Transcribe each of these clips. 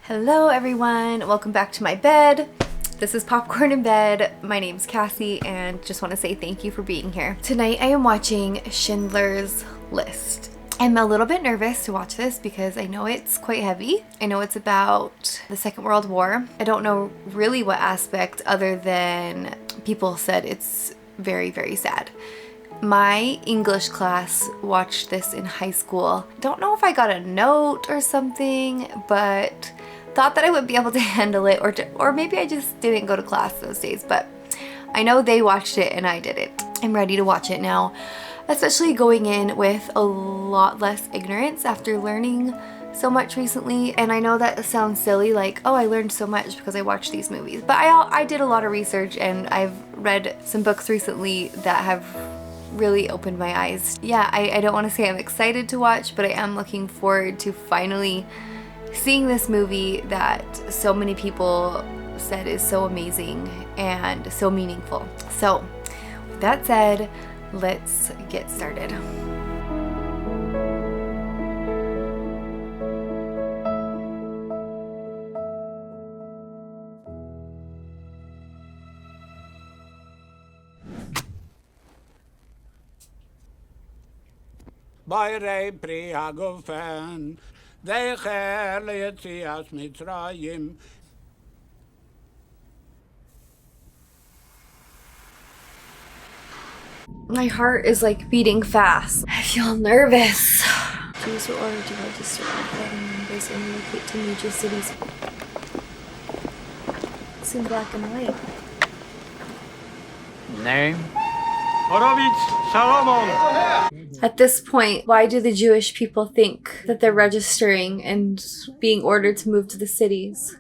Hello everyone, welcome back to my bed. This is Popcorn in Bed. My name's Cassie and just want to say thank you for being here. Tonight I am watching Schindler's List. I'm a little bit nervous to watch this because I know it's quite heavy. I know it's about the Second World War. I don't know really what aspect other than people said it's very, very sad. My English class watched this in high school. Don't know if I got a note or something, but thought that I would be able to handle it, or maybe I just didn't go to class those days, but I know they watched it and I didn't. I'm ready to watch it now, especially going in with a lot less ignorance after learning so much recently. And I know that sounds silly, like, oh, I learned so much because I watched these movies, but I did a lot of research and I've read some books recently that have really opened my eyes. Yeah, I don't want to say I'm excited to watch, but I am looking forward to finally seeing this movie that so many people said is so amazing and so meaningful. So with that said, let's get started. Bayre priagofen, decher leitzias mitzrayim. My heart is like beating fast. I feel nervous. Jews were ordered to register fighting members and relocate to major cities. It's in black and white. Name? Horowitz Salomon. At this point, why do the Jewish people think that they're registering and being ordered to move to the cities?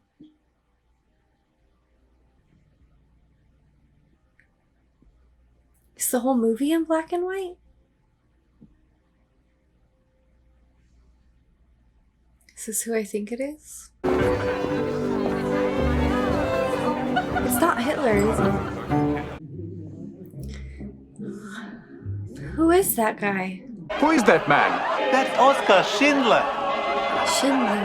Is the whole movie in black and white? Is this who I think it is? It's not Hitler, is it? Who is that guy? Who is that man? That's Oscar Schindler. Schindler.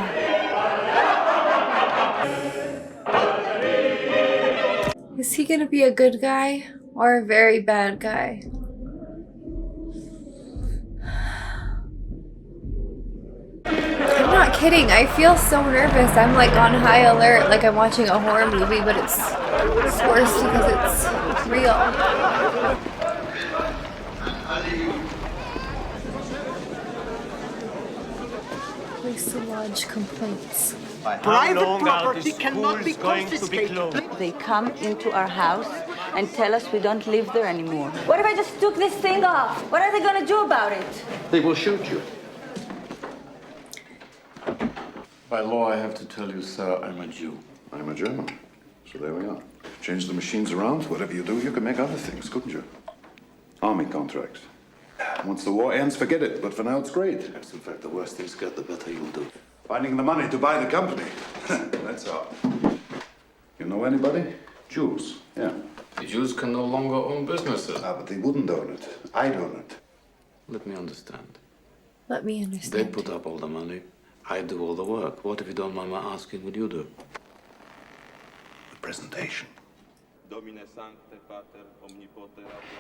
Is he gonna be a good guy or a very bad guy? I'm not kidding. I feel so nervous. I'm like on high alert, like I'm watching a horror movie, but it's worse because it's real. Place to lodge complaints. Private property cannot be confiscated. They come into our house and tell us we don't live there anymore. What if I just took this thing off? What are they going to do about it? They will shoot you. By law, I have to tell you, sir, I'm a Jew. I'm a German. So there we are. Change the machines around. Whatever you do, you can make other things, couldn't you? Army contracts. Once the war ends, forget it. But for now, it's great. Yes, in fact, the worse things get, the better you'll do. Finding the money to buy the company. That's all. You know anybody? Jews, yeah. The Jews can no longer own businesses. Ah, but they wouldn't own it. I'd own it. Let me understand. Let me They understand. put up all the money. I do all the work. What, if you don't mind my asking, what you do? The presentation.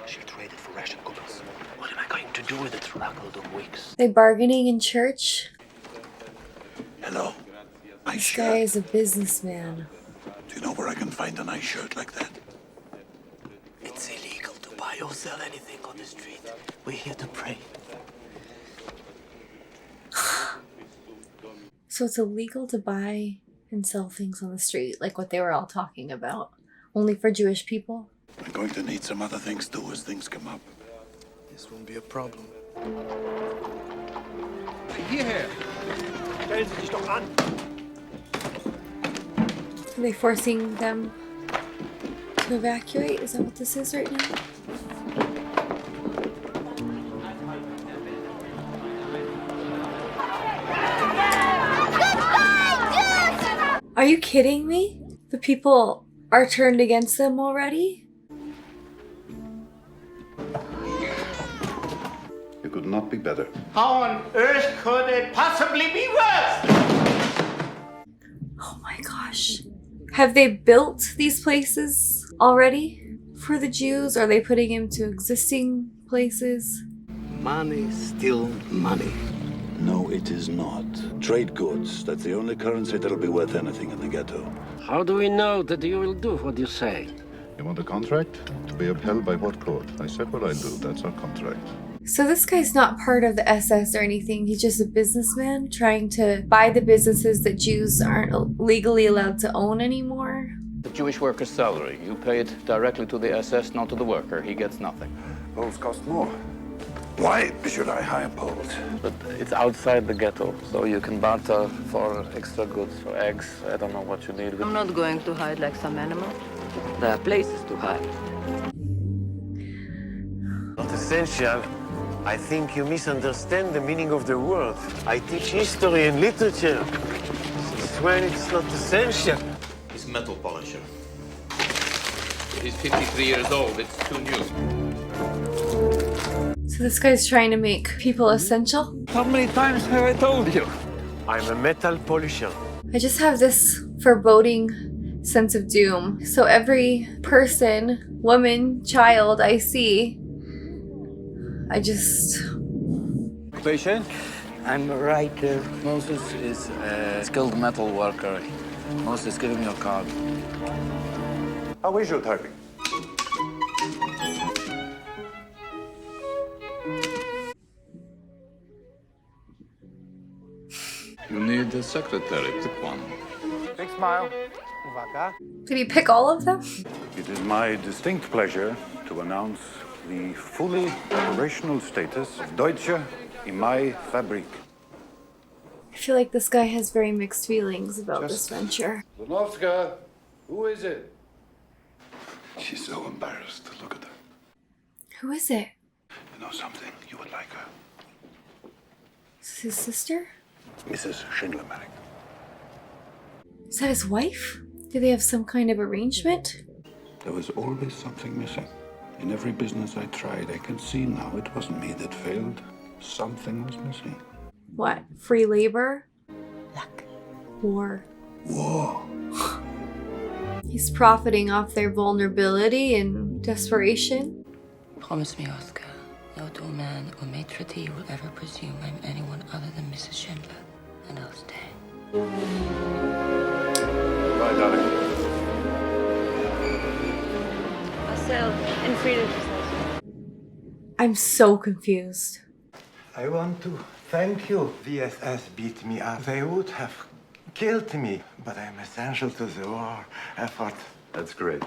She traded for Russian goods. What am I going to do with it? Struggled of weeks. They bargaining in church? Hello. Nice This shirt. guy is a businessman. Do you know where I can find a nice shirt like that? It's illegal to buy or sell anything on the street. We're here to pray. So it's illegal to buy and sell things on the street, like what they were all talking about. Only for Jewish people? I'm going to need some other things too as things come up. This won't be a problem. Hierher! Stellen Sie sich doch an! Are they forcing them to evacuate? Is that what this is right now? Are you kidding me? The people are turned against them already? It could not be better. How on earth could it possibly be worse? Oh my gosh. Have they built these places already for the Jews? Are they putting them to existing places? Money, still money. No, it is not. Trade goods. That's the only currency that'll be worth anything in the ghetto. How do we know that you will do what you say? You want a contract? To be upheld by what court? I said what I do. That's our contract. So this guy's not part of the SS or anything. He's just a businessman trying to buy the businesses that Jews aren't legally allowed to own anymore. The Jewish worker's salary. You pay it directly to the SS, not to the worker. He gets nothing. Poles cost more. Why should I hire Poles? But it's outside the ghetto, so you can barter for extra goods, for eggs. I don't know what you need. I'm not going to hide like some animal. There are places to hide. Not essential. I think you misunderstand the meaning of the word. I teach history and literature. Since when it's not essential? He's metal polisher. He's 53 years old. It's too new. So this guy's trying to make people essential? How many times have I told you? I'm a metal polisher. I just have this foreboding sense of doom. So every person, woman, child I see, I just... Occupation? I'm a writer. Moses is a skilled metal worker. Moses, give him your card. How is your typing? You need a secretary. Pick one. Big smile. Did he pick all of them? It is my distinct pleasure to announce the fully operational status of Deutsche Imai Fabrik. I feel like this guy has very mixed feelings about this venture. Zanowska, who is it? She's so embarrassed. Look at her. Who is it? You know something? You would like her. Is this his sister? Mrs. Schindler'S. Is that his wife? Do they have some kind of arrangement? There was always something missing. In every business I tried, I can see now it wasn't me that failed. Something was missing. What? Free labor? Luck. War. War. He's profiting off their vulnerability and desperation. Promise me, Oscar, no doorman or maitre d' will ever presume I'm anyone other than Mrs. Schindler, and I'll stay. Bye, darling. Marcel, and freedom. I'm so confused. I want to thank you. VSS beat me up. They would have killed me, but I'm essential to the war effort. That's great.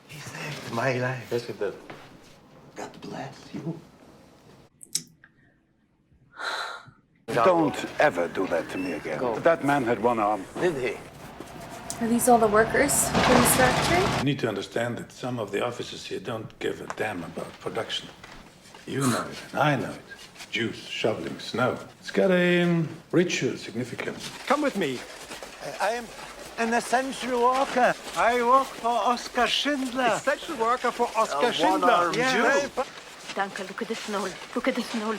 He saved my life. Yes, it did. God bless you. Don't ever do that to me again. That man had one arm. Did he? Are these all the workers for this factory? You need to understand that some of the officers here don't give a damn about production. You know it, and I know it. Jews shoveling snow. It's got a ritual significance. Come with me. I am an essential worker. I work for Oskar Schindler. Essential worker for Oskar Schindler. one-armed Yeah. Danke, look at the snow. Look at the snow.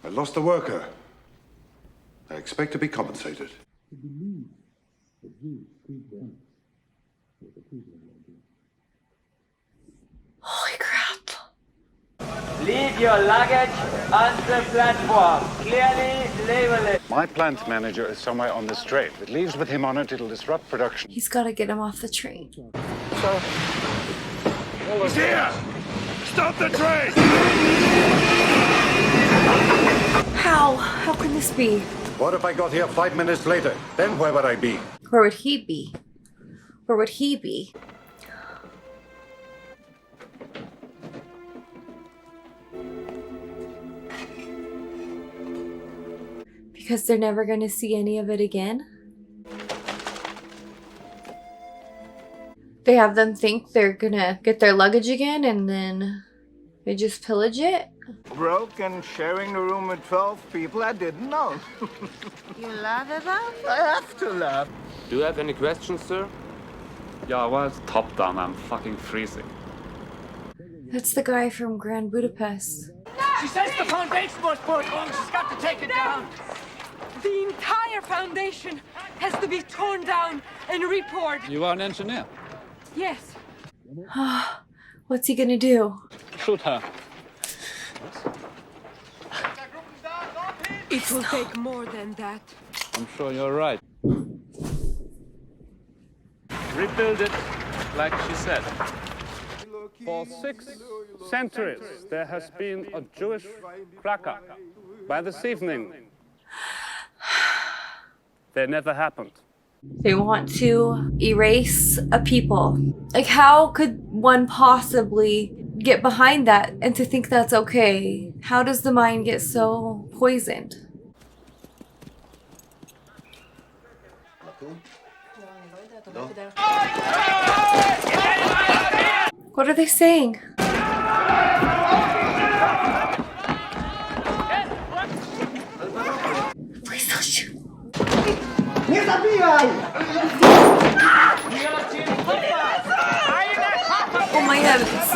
I lost a worker. I expect to be compensated. Holy crap. Leave your luggage on the platform. Clearly label it. My plant manager is somewhere on this train. If it leaves with him on it, it'll disrupt production. He's got to get him off the train. He's here! Stop the train! How? How can this be? What if I got here 5 minutes later? Then where would I be? Where would he be? Where would he be? Because they're never going to see any of it again? They have them think they're gonna get their luggage again and then they just pillage it? Broke and sharing a room with 12 people, I didn't know. You laugh about it? I have to laugh. Do you have any questions, sir? Yeah, well, it's top down. I'm fucking freezing. That's the guy from Grand Budapest. She says the foundation was put on. She's got to take it down. The entire foundation has to be torn down and repoured. You are an engineer. Yes. What's he gonna do? Shoot her. It will take more than that. I'm sure you're right. Rebuild it like she said. For 6 centuries, there has been a Jewish cracker. By this evening, they never happened. They want to erase a people. Like, how could one possibly get behind that and to think that's okay? How does the mind get so poisoned? What are they saying? Please don't shoot. Oh my heavens.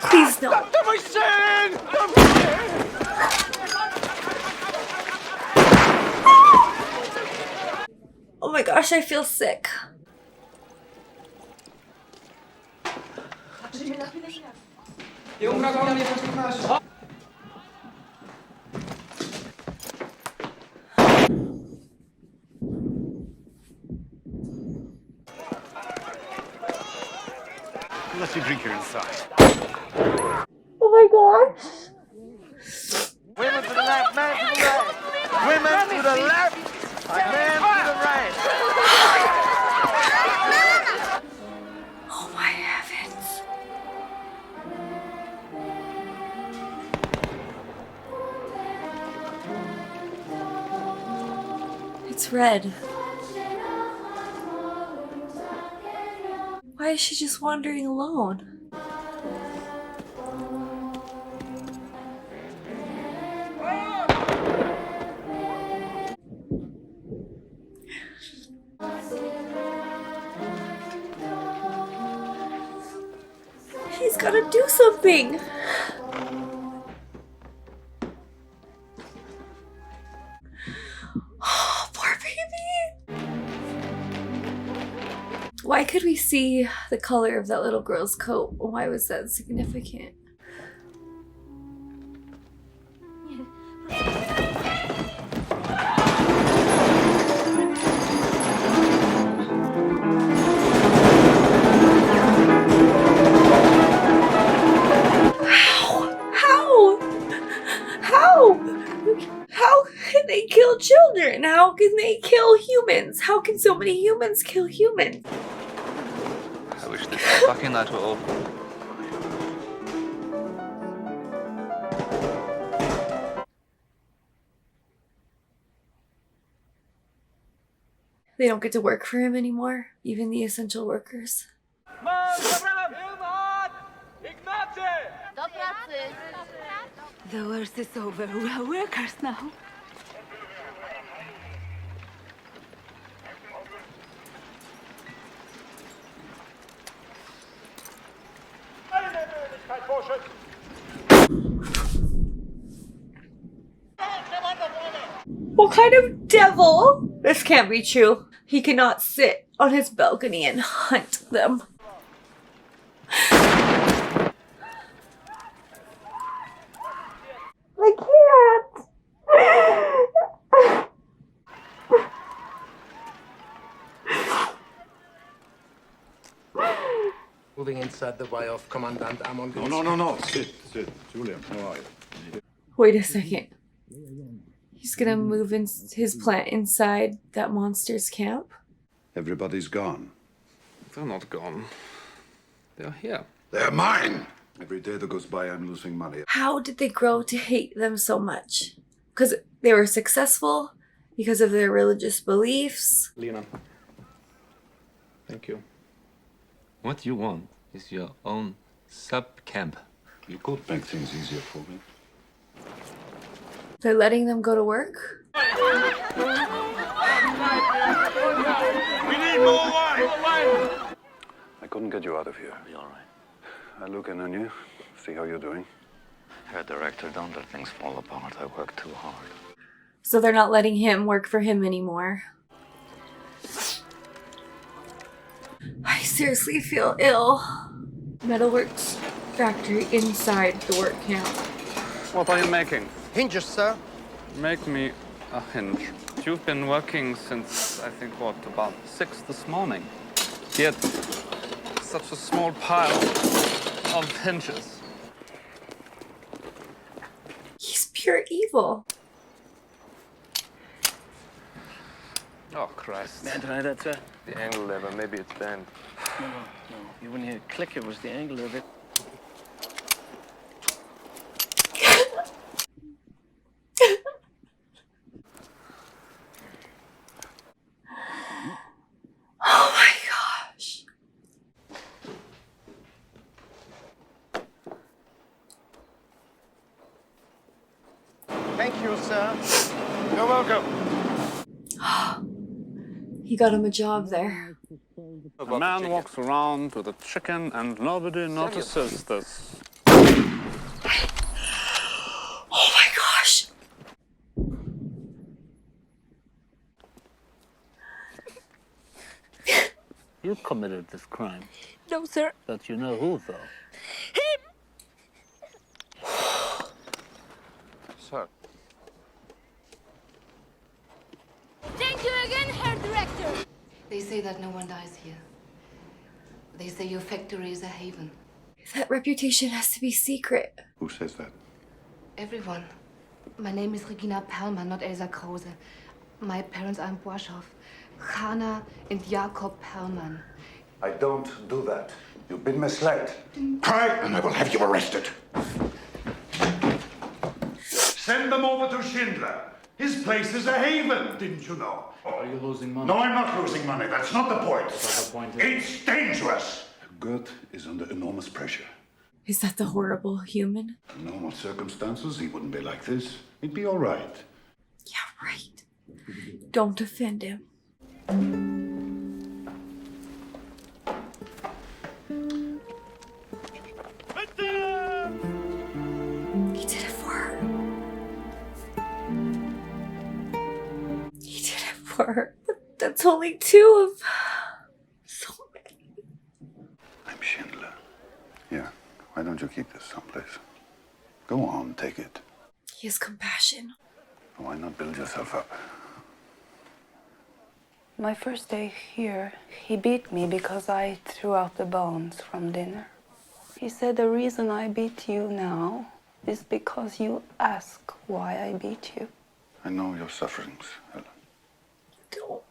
Please no. Oh my gosh, I feel sick. Unless you drink here inside. Oh my gosh. Women to the left, men to the right. Women to the left, men to the right. Oh my heavens. It's red. Why is she just wandering alone? He's gotta do something. Oh, poor baby. Why could we see the color of that little girl's coat? Why was that significant? How can they kill children? How can they kill humans? How can so many humans kill humans? I wish this fucking night were over. They don't get to work for him anymore, even the essential workers. The worst is over. We are workers now. What kind of devil? This can't be true. He cannot sit on his balcony and hunt them. I can't. Moving inside the way of Commandant Amon. No. Sit. Julian, how are you? Wait a second. He's gonna move his plant inside that monster's camp? Everybody's gone. They're not gone. They're here. They're mine! Every day that goes by, I'm losing money. How did they grow to hate them so much? Because they were successful? Because of their religious beliefs? Lena. Thank you. What you want is your own sub-camp. You could make things easier for me. They're letting them go to work? We need more wine! I couldn't get you out of here. Be all right. I look in on you, see how you're doing. Herr Director, don't let things fall apart. I work too hard. So they're not letting him work for him anymore. I seriously feel ill. Metalworks factory inside the work camp. What are you making? Hinges, sir. Make me a hinge. You've been working since, I think, what, about 6 this morning. Yet, such a small pile of hinges. He's pure evil. Oh, Christ. Man, try that, sir. The angle lever, maybe it's bent. No. You wouldn't hear it click, it was the angle of it. Oh my gosh. Thank you, sir. You're welcome. He got him a job there. A man walks around with a chicken and nobody notices this. Oh my gosh. You committed this crime. No, sir. But you know who, though? Sir. Thank you again, Herr Director. They say that no one dies here. They say your factory is a haven. That reputation has to be secret. Who says that? Everyone. My name is Regina Perlmann, not Elsa Krause. My parents are in Borschow. Hanna and Jakob Perlmann. I don't do that. You've been misled. Cry, and I will have you arrested. Send them over to Schindler. His place is a haven, didn't you know? Are you losing money? No, I'm not losing money. That's not the point. That's the point. It's dangerous. Gert is under enormous pressure. Is that the horrible human? In normal circumstances, he wouldn't be like this. He'd be all right. Yeah, right. Don't offend him. He did it for her. He did it for her. But that's only 2 of so many. I'm Schindler. Here, why don't you keep this someplace? Go on, take it. He has compassion. Why not build yourself up? My first day here, he beat me because I threw out the bones from dinner. He said the reason I beat you now is because you ask why I beat you. I know your sufferings, Helen. Don't.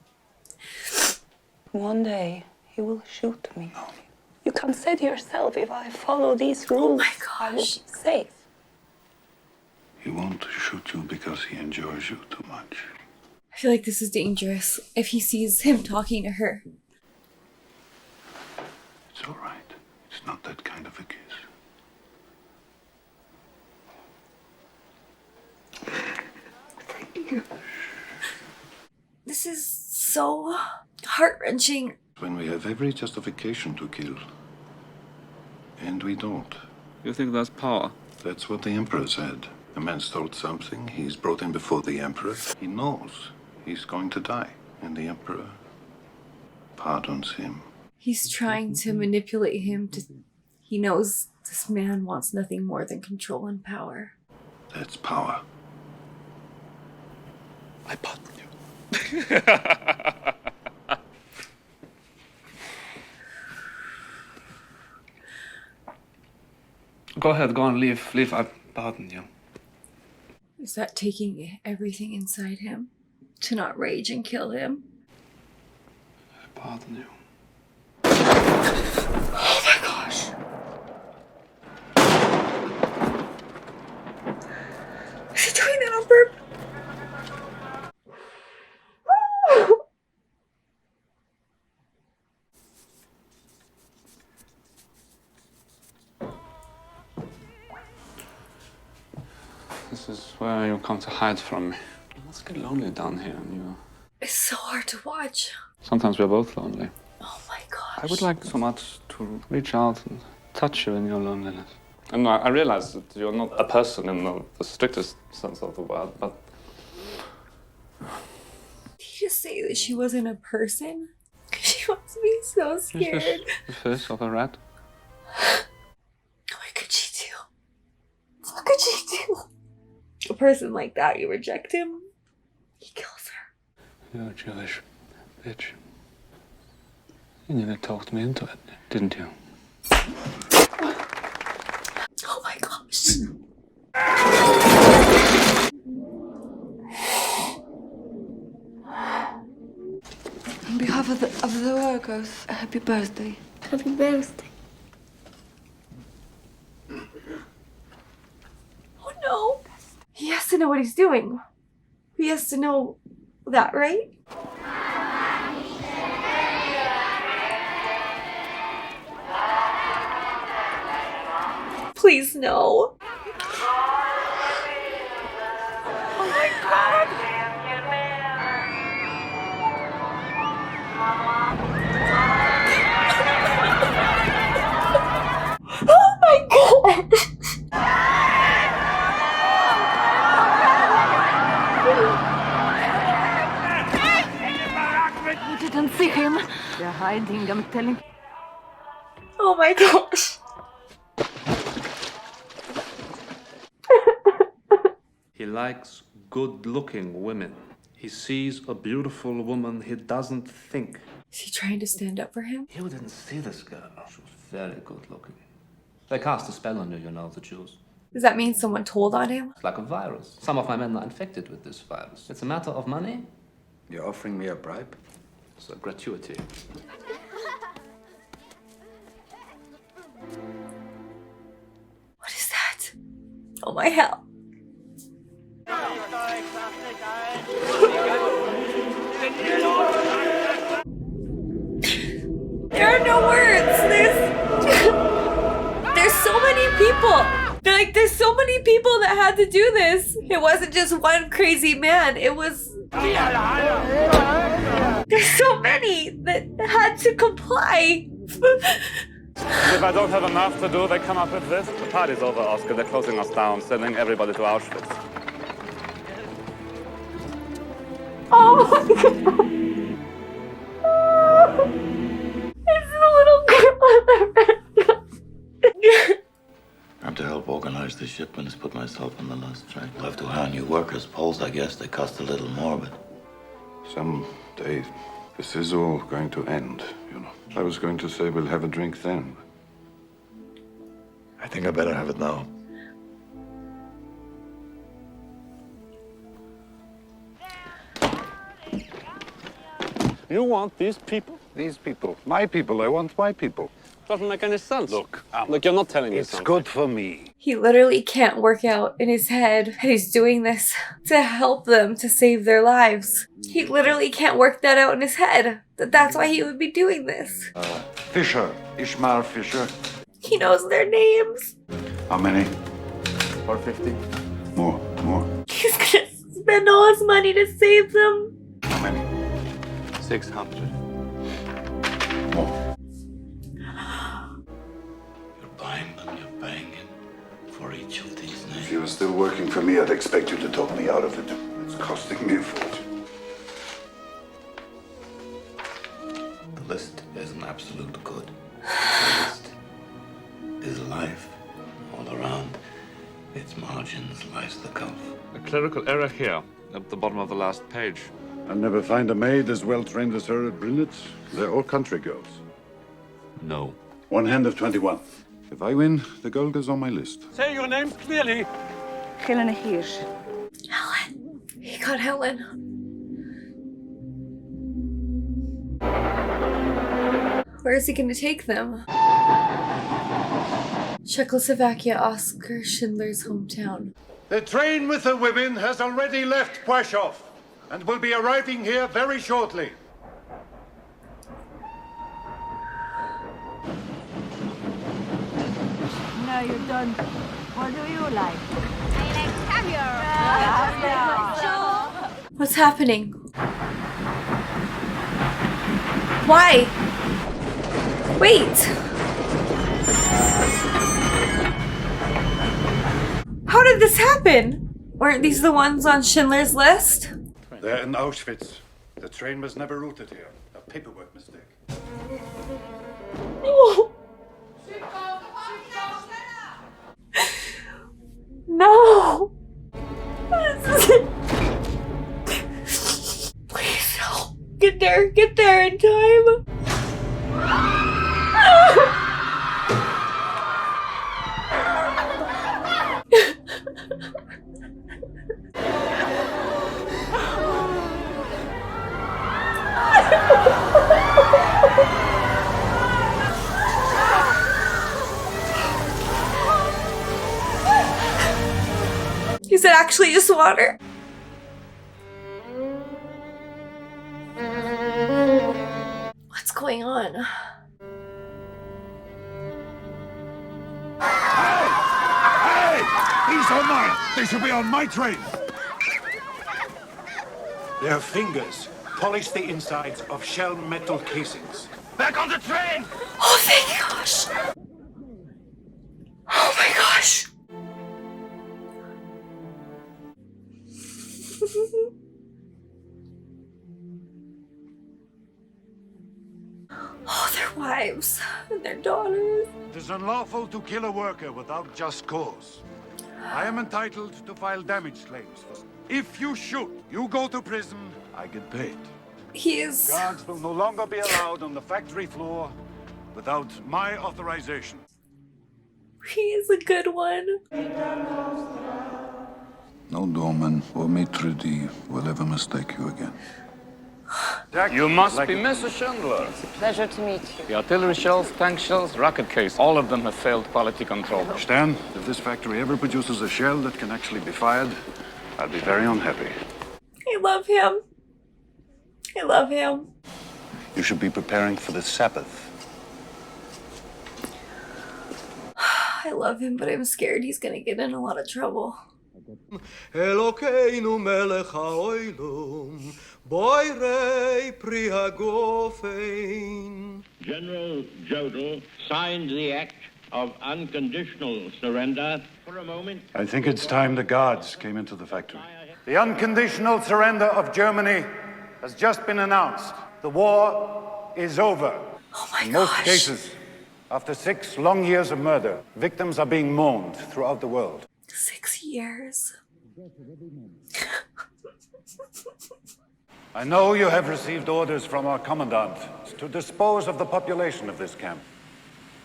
One day, he will shoot me. No. You can say to yourself, if I follow these rules, I will be safe. He won't shoot you because he enjoys you too much. I feel like this is dangerous if he sees him talking to her. It's all right. It's not that kind of a kiss. This is so heart-wrenching. When we have every justification to kill. And we don't. You think that's power? That's what the Emperor said. A man stole something, he's brought him before the Emperor. He knows he's going to die. And the Emperor pardons him. He's trying to manipulate him to... He knows this man wants nothing more than control and power. That's power. I pardon you. Go ahead, go on, leave. I pardon you. Is that taking everything inside him to not rage and kill him? I pardon you. Oh my gosh. Is he doing that on purpose? This is where you come to hide from me. It must get lonely down here, and you... It's so hard to watch. Sometimes we're both lonely. Oh my gosh. I would like so much to reach out and touch you in your loneliness. And I realize that you're not a person in the strictest sense of the word, but... Did you just say that she wasn't a person? She must be so scared. Is this the face of a rat? What could she do? What could she do? A person like that, you reject him, he kills her. You're a Jewish bitch. You nearly talked me into it, didn't you? Oh my gosh. On behalf of the workers, happy birthday. Happy birthday. Oh no. He has to know what he's doing. He has to know that, right? Please no. Oh my god. Oh my god. You didn't see him. They're hiding, I'm telling you. Oh my gosh. He likes good-looking women. He sees a beautiful woman, he doesn't think. Is he trying to stand up for him? You didn't see this girl. She was very good-looking. They cast a spell on you, you know, the Jews. Does that mean someone told on him? It's like a virus. Some of my men are infected with this virus. It's a matter of money. You're offering me a bribe? It's a gratuity. What is that? Oh my hell. There are no words. There's so many people. There's so many people that had to do this. It wasn't just one crazy man. It was... There's so many that had to comply. If I don't have enough to do, they come up with this. The party's over, Oscar. They're closing us down, sending everybody to Auschwitz. Oh my god. It's the little girl. I'm to help organize the shipments, put myself on the last train. We'll have to hire new workers. Poles, I guess, they cost a little more, but... Someday, this is all going to end, you know. I was going to say we'll have a drink then. I think I better have it now. You want these people? These people. My people. I want my people. Doesn't make any sense. Look, you're not telling me it's something. good for me. He literally can't work out in his head that he's doing this to help them, to save their lives. He literally can't work that out in his head. That's why he would be doing this. Fisher. Ishmael Fisher. He knows their names. How many? 450. More. He's gonna spend all his money to save them. How many? 600. More. You're buying them, you're paying it for each of these names. If you were still working for me, I'd expect you to talk me out of it. It's costing me a fortune. The list is an absolute good. The list is life all around. Its margins lies the gulf. A clerical error here, at the bottom of the last page. I'll never find a maid as well trained as her at Brillet. They're all country girls. No. 1 hand of 21. If I win, the girl goes on my list. Say your names clearly. Helena Hirsch. Helen. He got Helen. Where is he gonna take them? Czechoslovakia, Oskar Schindler's hometown. The train with the women has already left Płaszów and will be arriving here very shortly. Now you're done. What do you like? I like caviar. What's happening? Why? Wait. How did this happen? Weren't these the ones on Schindler's List? They're in Auschwitz. The train was never routed here. A paperwork mistake. No! Please help. Get there in time. Is it actually just water? What's going on? Hey! These are mine! They should be on my train! Their fingers polish the insides of shell metal casings. Back on the train! Oh, thank gosh! Oh my gosh! Oh, their wives and their daughters. It is unlawful to kill a worker without just cause. I am entitled to file damage claims. If you shoot, you go to prison, I get paid. Guards will no longer be allowed on the factory floor without my authorization. He is a good one. No doorman or maitre d' will ever mistake you again. You must be Mrs. Schindler. Pleasure to meet you. The artillery shells, tank shells, rocket case, all of them have failed quality control. Stan, if this factory ever produces a shell that can actually be fired, I'll be very unhappy. I love him. I love him. You should be preparing for the Sabbath. I love him, but I'm scared he's gonna get in a lot of trouble. Elokeinu melech haoilum, boirei pri hagofein. General Jodl signed the act of unconditional surrender. For a moment, I think it's time the guards came into the factory. The unconditional surrender of Germany has just been announced. The war is over. Oh my In most cases, after 6 long years of murder, victims are being mourned throughout the world. 6 years. I know you have received orders from our commandant to dispose of the population of this camp.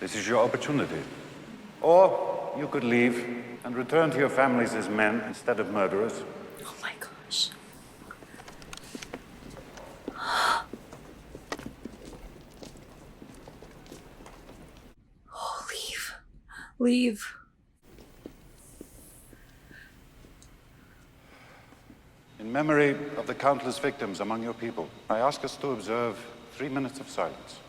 This is your opportunity. Or you could leave and return to your families as men instead of murderers. Oh my gosh. Oh, leave. Leave. In memory of the countless victims among your people, I ask us to observe 3 minutes of silence.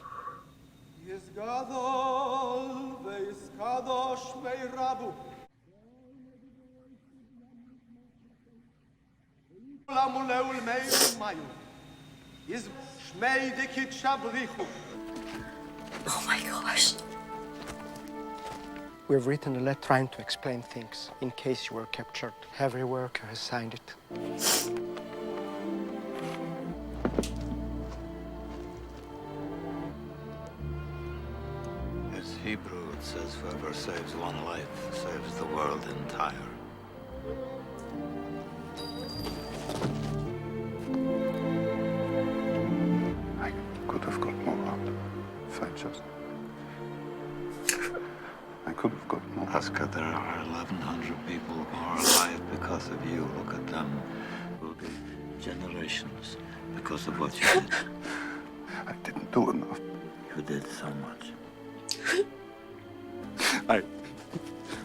Yizgadol ve'yizkadosh me'irabu. Ulamuleul me'il mayu. Yiz shmei dikit shabrichu. Oh my gosh. We've written a letter trying to explain things in case you were captured. Every worker has signed it. It's Hebrew. It says, whoever saves one life saves the world entire. I could have got more out if I just... I could have got more. Oscar, there are 1,100 people who are alive because of you. Look at them. Will be generations because of what you did. I didn't do enough. You did so much. I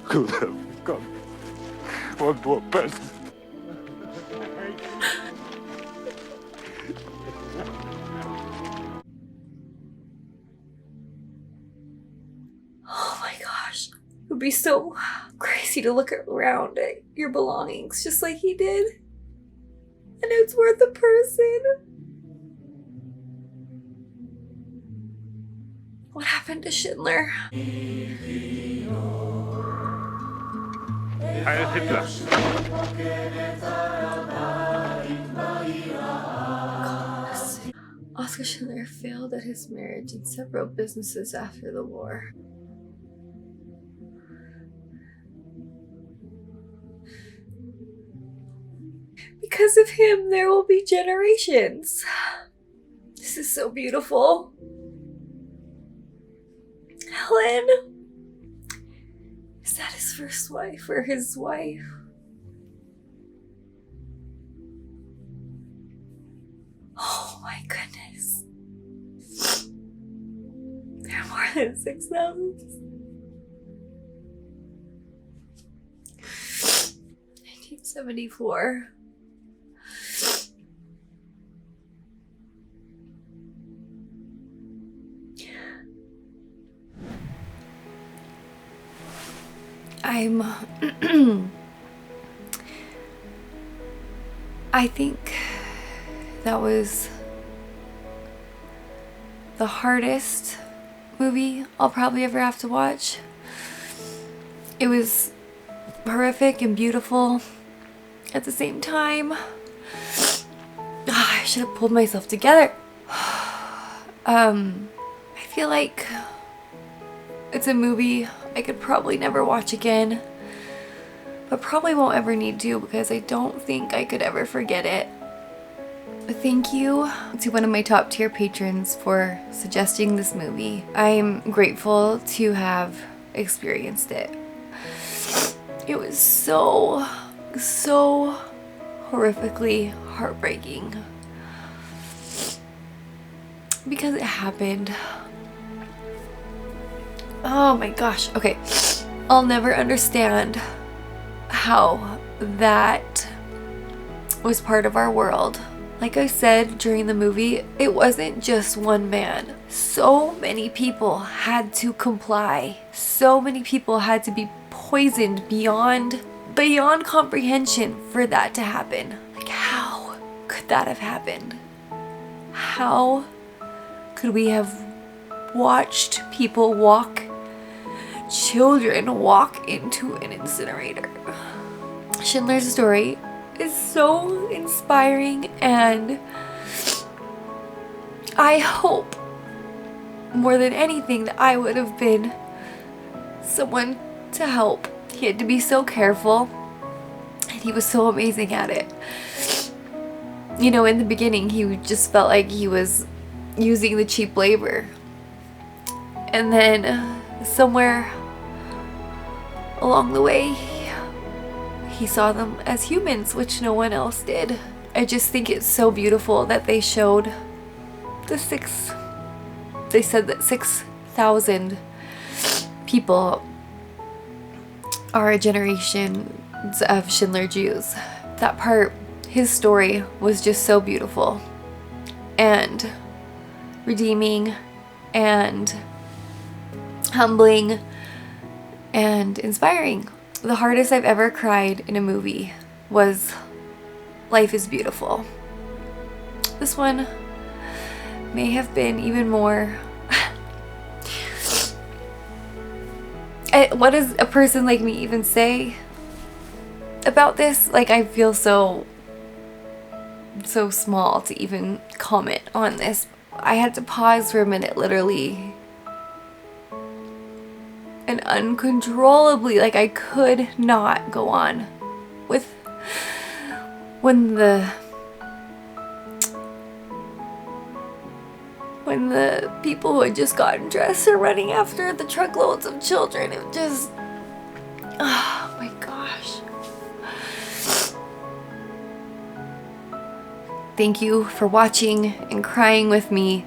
could have got one more person. Oh my gosh. It would be so crazy to look around at your belongings just like he did. And it's worth a person. What happened to Schindler? Heil Hitler. Oskar Schindler failed at his marriage and several businesses after the war. Because of him, there will be generations. This is so beautiful. Helen? Is that his first wife or his wife? Oh my goodness. There are more than 6,000. 1974. I think that was the hardest movie I'll probably ever have to watch. It was horrific and beautiful at the same time. I should have pulled myself together. I feel like it's a movie I could probably never watch again, but probably won't ever need to because I don't think I could ever forget it. Thank you to one of my top tier patrons for suggesting this movie. I'm grateful to have experienced it. It was so horrifically heartbreaking because it happened. Oh my gosh. Okay. I'll never understand how that was part of our world. Like I said during the movie, it wasn't just one man. So many people had to comply. So many people had to be poisoned beyond comprehension for that to happen. Like, how could that have happened? How could we have watched people children walk into an incinerator? Schindler's story is so inspiring, and I hope more than anything that I would have been someone to help. He had to be so careful, and he was so amazing at it. You know, in the beginning, he just felt like he was using the cheap labor. And then somewhere along the way, he saw them as humans, which no one else did. I just think it's so beautiful that they showed they said that 6,000 people are a generation of Schindler Jews. That part, his story was just so beautiful and redeeming and humbling and inspiring. The hardest I've ever cried in a movie was Life is Beautiful. This one may have been even more. What does a person like me even say about this? Like, I feel so small to even comment on this. I had to pause for a minute, literally. And uncontrollably, like, I could not go on with when the people who had just gotten dressed are running after the truckloads of children. It just, oh my gosh. Thank you for watching and crying with me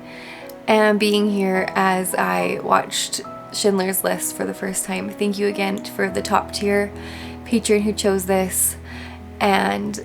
and being here as I watched Schindler's List for the first time. Thank you again for the top tier patron who chose this, and